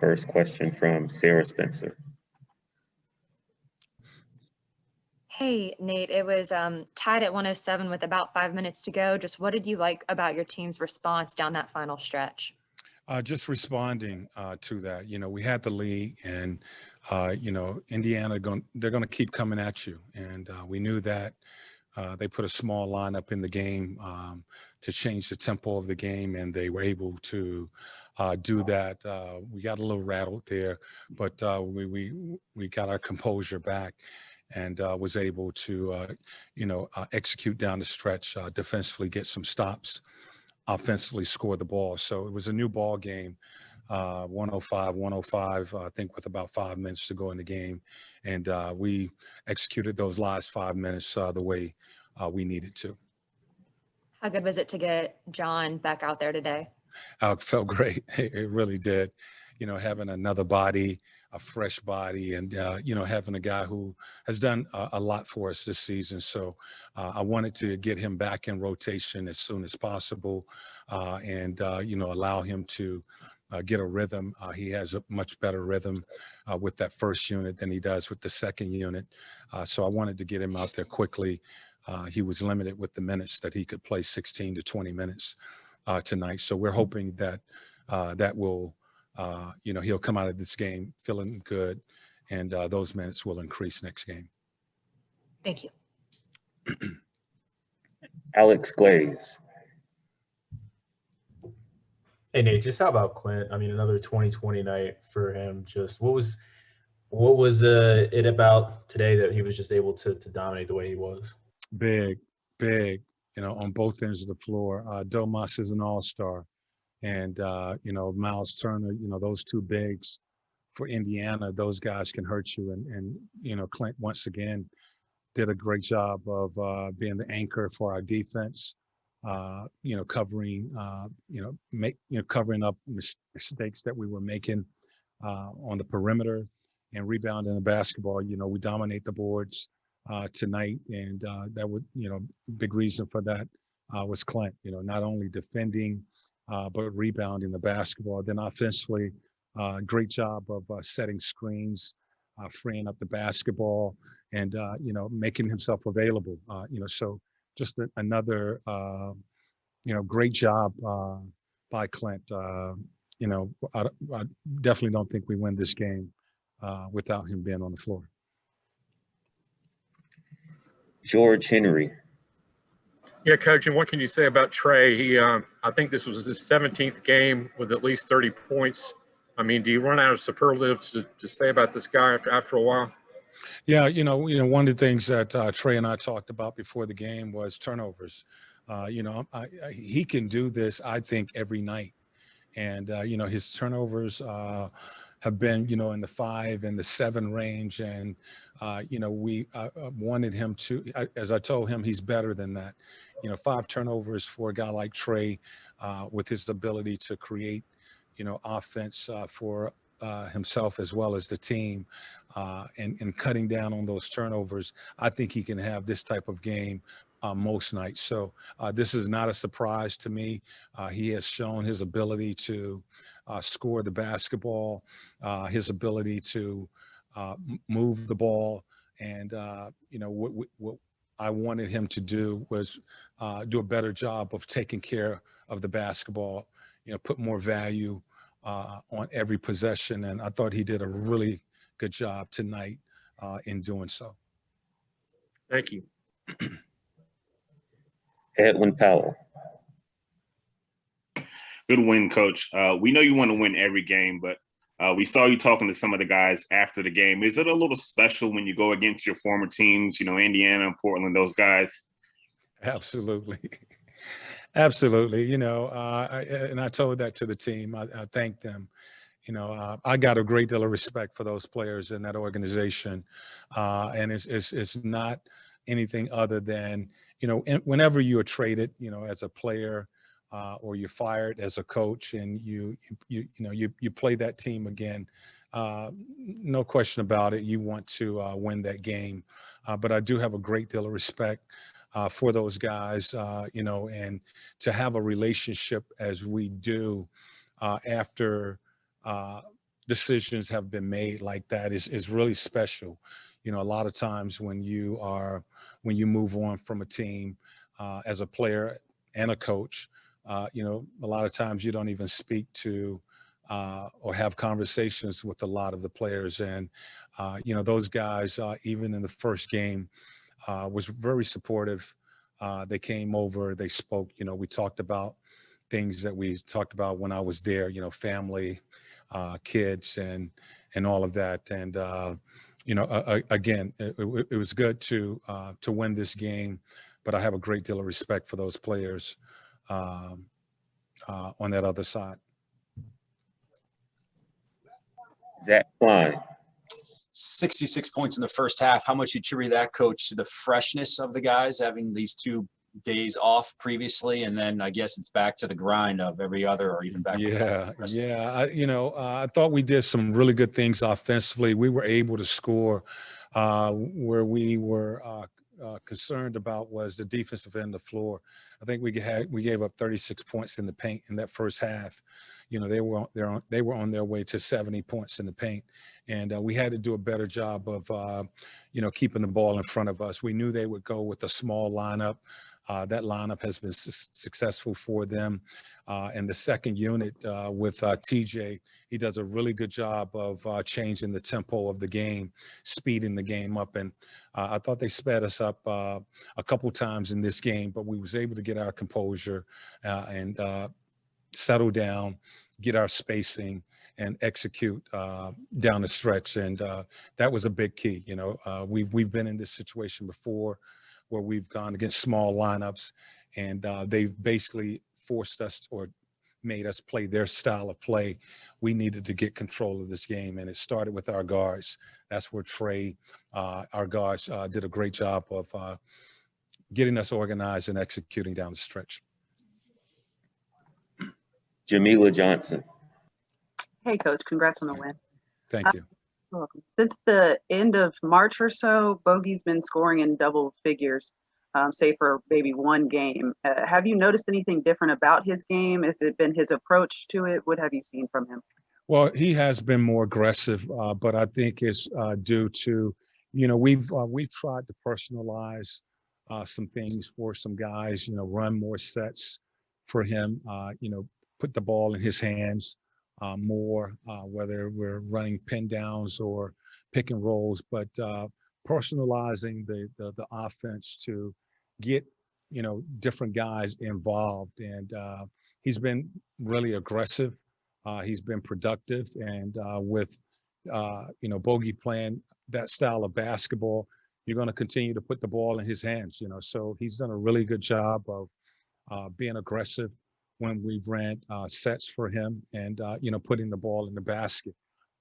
First question from Sarah Spencer. Hey, Nate, it was tied at 107 with about 5 minutes to go. Just what did you like about your team's response down that final stretch? Just responding to that, we had the lead, and Indiana they're going to keep coming at you, and we knew that. They put a small lineup in the game to change the tempo of the game, and they were able to do that. We got a little rattled there, but we got our composure back and was able to execute down the stretch, defensively get some stops, offensively score the ball. So it was a new ball game. 105, I think, with about 5 minutes to go in the game. And we executed those last 5 minutes the way we needed to. How good was it to get John back out there today? It felt great. It really did. Having another body, a fresh body, and, having a guy who has done a lot for us this season. So I wanted to get him back in rotation as soon as possible and allow him to get a rhythm. He has a much better rhythm with that first unit than he does with the second unit. So I wanted to get him out there quickly. He was limited with the minutes that he could play, 16 to 20 minutes tonight. So we're hoping that that will, he'll come out of this game feeling good, and those minutes will increase next game. Thank you. Alex Glaze. Hey Nate, just how about Clint? I mean, another 2020 night for him. Just what was it about today that he was just able to dominate the way he was? Big, on both ends of the floor. Domas is an all-star, and Miles Turner. Those two bigs for Indiana. Those guys can hurt you, and Clint once again did a great job of being the anchor for our defense. Covering, covering up mistakes that we were making on the perimeter and rebounding the basketball. We dominate the boards tonight, and that would, big reason for that was Clint. Not only defending, but rebounding the basketball. Then offensively, great job of setting screens, freeing up the basketball, and making himself available. So just another, great job by Clint. I definitely don't think we win this game without him being on the floor. George Henry. Yeah, Coach, and what can you say about Trey? He, I think this was his 17th game with at least 30 points. I mean, do you run out of superlatives to say about this guy after a while? Yeah, one of the things that Trey and I talked about before the game was turnovers. He can do this, I think, every night. And, his turnovers have been, in the 5 and the 7 range. And, we wanted him to, as I told him, he's better than that. 5 turnovers for a guy like Trey with his ability to create, offense for himself as well as the team, and cutting down on those turnovers. I think he can have this type of game most nights. So this is not a surprise to me. He has shown his ability to score the basketball, his ability to move the ball. And, what I wanted him to do was do a better job of taking care of the basketball, put more value on every possession. And I thought he did a really good job tonight in doing so. Thank you. Edwin Powell. Good win, Coach. We know you want to win every game, but we saw you talking to some of the guys after the game. Is it a little special when you go against your former teams, Indiana, Portland, those guys? Absolutely. Absolutely. And I told that to the team. I thanked them. I got a great deal of respect for those players in that organization. And it's not anything other than, whenever you are traded, as a player, or you're fired as a coach, and you play that team again, no question about it, you want to win that game. But I do have a great deal of respect for those guys, and to have a relationship as we do after decisions have been made like that is really special. You know, a lot of times when you move on from a team as a player and a coach, you know, a lot of times you don't even speak to or have conversations with a lot of the players. And, you know, those guys, even in the first game, was very supportive. They came over, they spoke, you know, we talked about things that we talked about when I was there, you know, family, kids and all of that. And, you know, again, it was good to win this game, but I have a great deal of respect for those players on that other side. Zach Klein, 66 points in the first half. How much you attribute that, Coach, to the freshness of the guys having these 2 days off previously, and then I guess it's back to the grind of every other, or even back. Yeah, yeah. I thought we did some really good things offensively. We were able to score. Where we were concerned about was the defensive end of the floor. I think we gave up 36 points in the paint in that first half. You know, they were on their way to 70 points in the paint, and we had to do a better job of you know, keeping the ball in front of us. We knew they would go with a small lineup. That lineup has been successful for them. And the second unit with TJ, he does a really good job of changing the tempo of the game, speeding the game up. And I thought they sped us up a couple times in this game, but we was able to get our composure and settle down, get our spacing, and execute down the stretch. And that was a big key. You know, we've been in this situation before, where we've gone against small lineups, and they've basically forced us or made us play their style of play. We needed to get control of this game, and it started with our guards. That's where Trey, our guards, did a great job of getting us organized and executing down the stretch. Jamila Johnson, Hey, Coach, congrats on the win. Thank you. You're welcome. Since the end of March or so, Bogey's been scoring in double figures, say for maybe one game. Have you noticed anything different about his game? Has it been his approach to it? What have you seen from him? Well, he has been more aggressive, but I think it's due to, you know, we've tried to personalize some things for some guys, you know, run more sets for him, you know, put the ball in his hands more, whether we're running pin downs or pick and rolls, but personalizing the offense to get, you know, different guys involved. And he's been really aggressive. He's been productive, and with you know, Bogey playing that style of basketball, you're going to continue to put the ball in his hands. You know, so he's done a really good job of being aggressive when we've ran sets for him, and you know, putting the ball in the basket,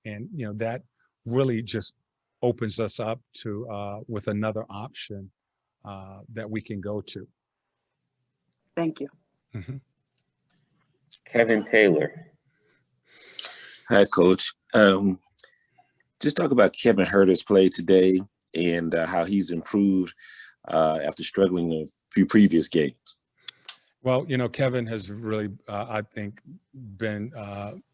and you know, that really just opens us up to with another option that we can go to. Thank you. Mm-hmm. Kevin Taylor, Hi, Coach. Just talk about Kevin Huerter's play today and how he's improved after struggling a few previous games. Well, you know, Kevin has really, I think, been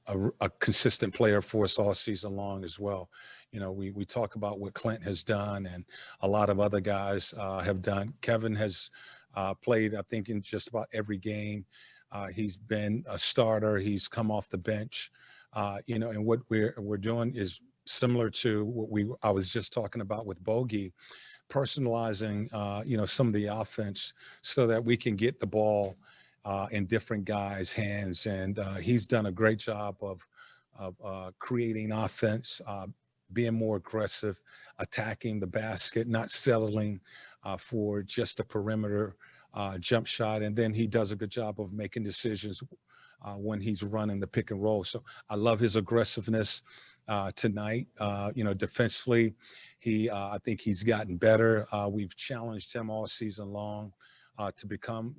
a consistent player for us all season long as well. You know, we talk about what Clint has done and a lot of other guys have done. Kevin has played, I think, in just about every game. He's been a starter. He's come off the bench. You know, and what we're doing is similar to what I was just talking about with Bogey, personalizing, you know, some of the offense so that we can get the ball in different guys' hands. And he's done a great job of creating offense, being more aggressive, attacking the basket, not settling for just a perimeter jump shot. And then he does a good job of making decisions when he's running the pick and roll. So I love his aggressiveness tonight. You know, defensively, I think he's gotten better. We've challenged him all season long to become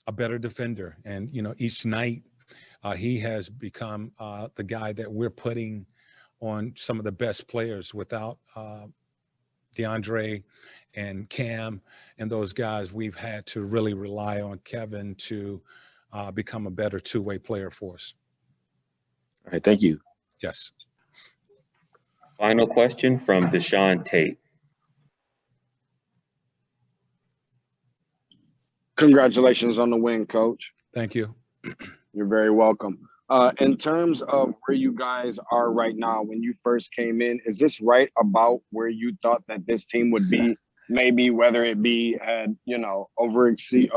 a better defender. And, you know, each night he has become the guy that we're putting on some of the best players. Without DeAndre and Cam and those guys, we've had to really rely on Kevin to become a better two-way player for us. All right, thank you. Yes. Final question from Deshaun Tate. Congratulations on the win, Coach. Thank you. You're very welcome. In terms of where you guys are right now, when you first came in, is this right about where you thought that this team would be? Maybe whether it be had overachieved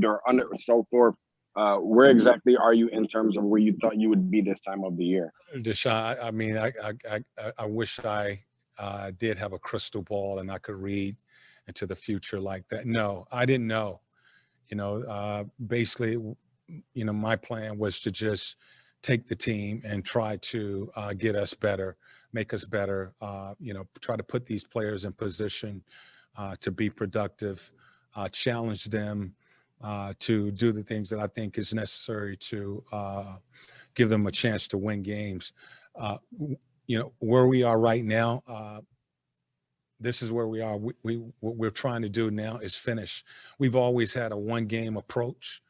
or under so forth. Where exactly are you in terms of where you thought you would be this time of the year? Deshaun, I mean, I wish I did have a crystal ball and I could read into the future like that. No, I didn't know. Basically, my plan was to just take the team and try to get us better, make us better, try to put these players in position to be productive, challenge them to do the things that I think is necessary to give them a chance to win games. Where we are right now, this is where we are. What we're trying to do now is finish. We've always had a one-game approach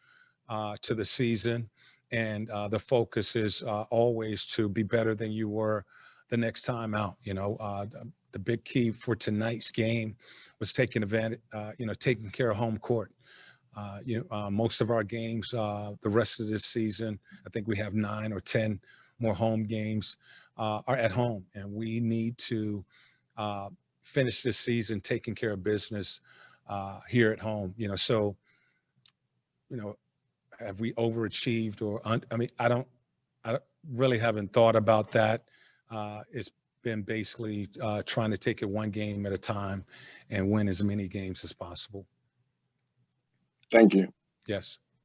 to the season, and the focus is always to be better than you were the next time out. The big key for tonight's game was taking care of home court. Most of our games, the rest of this season, I think we have 9 or 10 more home games are at home, and we need to finish this season taking care of business here at home. Have we overachieved or I really haven't thought about that. It's been basically trying to take it one game at a time and win as many games as possible. Thank you. Yes.